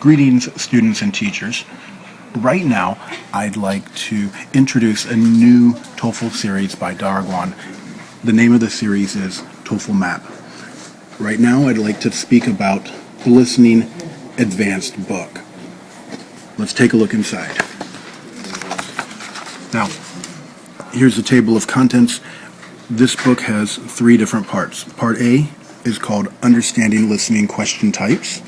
Greetings, students and teachers. Right now, I'd like to introduce a new TOEFL series by Dargwan. The name of the series is TOEFL MAP. Right now, I'd like to speak about the Listening Advanced book. Let's take a look inside. Now, here's the table of contents. This book has 3 different parts. Part A is called Understanding Listening Question Types.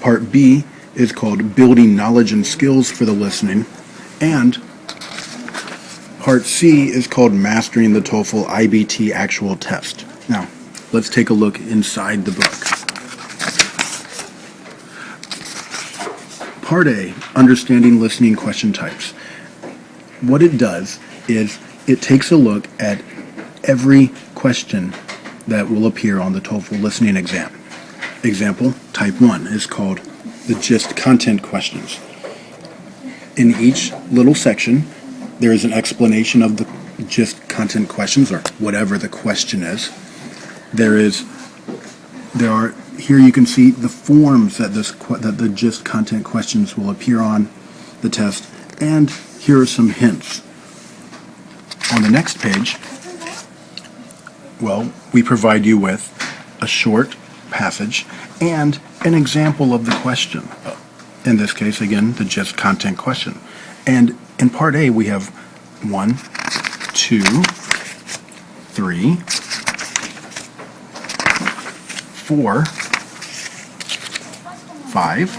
Part B is called Building Knowledge and Skills for the Listening. And Part C is called Mastering the TOEFL IBT Actual Test. Now, let's take a look inside the book. Part A, Understanding Listening Question Types. What it does is it takes a look at every question that will appear on the TOEFL listening exam. Example, type 1 is called the gist content questions. In each little section, there is an explanation of the gist content questions, or whatever the question is. Here you can see the forms that the gist content questions will appear on the test, and here are some hints. On the next page, we provide you with a short passage and an example of the question. In this case, again, the gist content question. And in Part A, we have 1, 2, 3, 4, 5,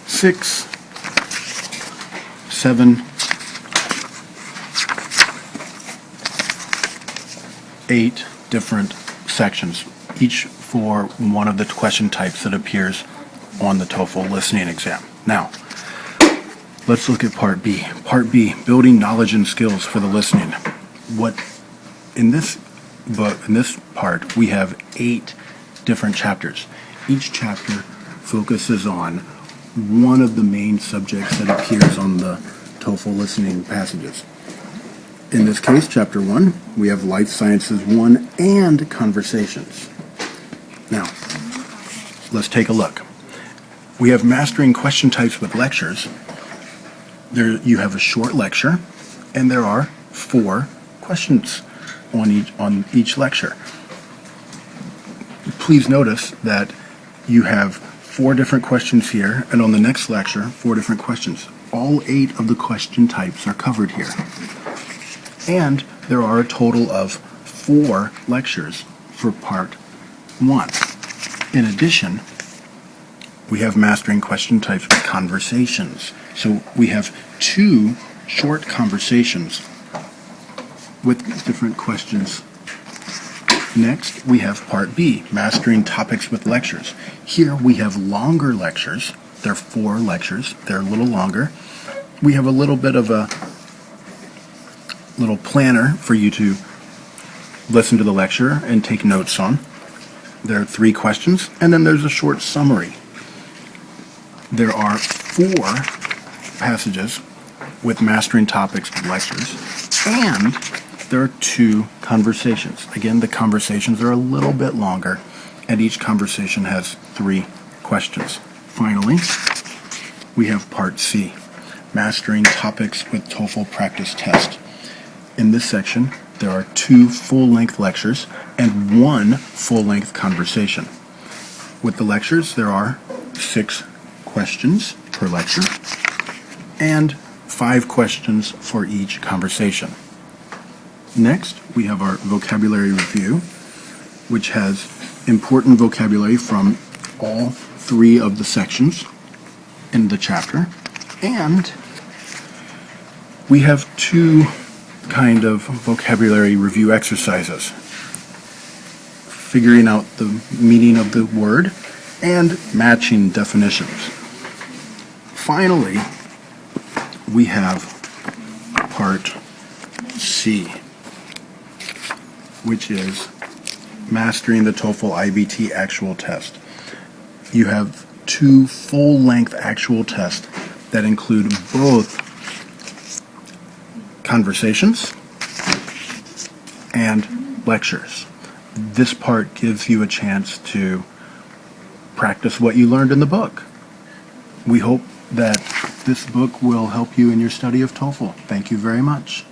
6, 7, 8 different sections, each for one of the question types that appears on the TOEFL listening exam. Now, let's look at Part B. Part B, Building Knowledge and Skills for the Listening. In this book, in this part, we have 8 different chapters. Each chapter focuses on one of the main subjects that appears on the TOEFL listening passages. In this case, Chapter 1, we have Life Sciences 1 and Conversations. Now, let's take a look. We have Mastering Question Types with Lectures. There you have a short lecture, and there are 4 questions on each lecture. Please notice that you have 4 different questions here, and on the next lecture, 4 different questions. All 8 of the question types are covered here. And there are a total of 4 lectures for Part 1. In addition, we have Mastering Question Types with Conversations. So we have 2 short conversations with different questions. Next, we have Part B, Mastering Topics with Lectures. Here we have longer lectures. There are 4 lectures. They're a little longer. We have a little bit of a little planner for you to listen to the lecture and take notes on. There are 3 questions, and then there's a short summary. There are 4 passages with Mastering Topics with Lectures, and there are 2 conversations. Again, the conversations are a little bit longer, and each conversation has 3 questions. Finally, we have Part C, Mastering Topics with TOEFL Practice Test. In this section, there are 2 full-length lectures and 1 full-length conversation. With the lectures, there are 6 questions per lecture and 5 questions for each conversation. Next, we have our vocabulary review, which has important vocabulary from all 3 of the sections in the chapter. And we have 2 kind of vocabulary review exercises. Figuring out the meaning of the word and matching definitions. Finally, we have Part C, which is Mastering the TOEFL IBT Actual Test. You have 2 full-length actual tests that include both conversations and lectures. This part gives you a chance to practice what you learned in the book. We hope that this book will help you in your study of TOEFL. Thank you very much.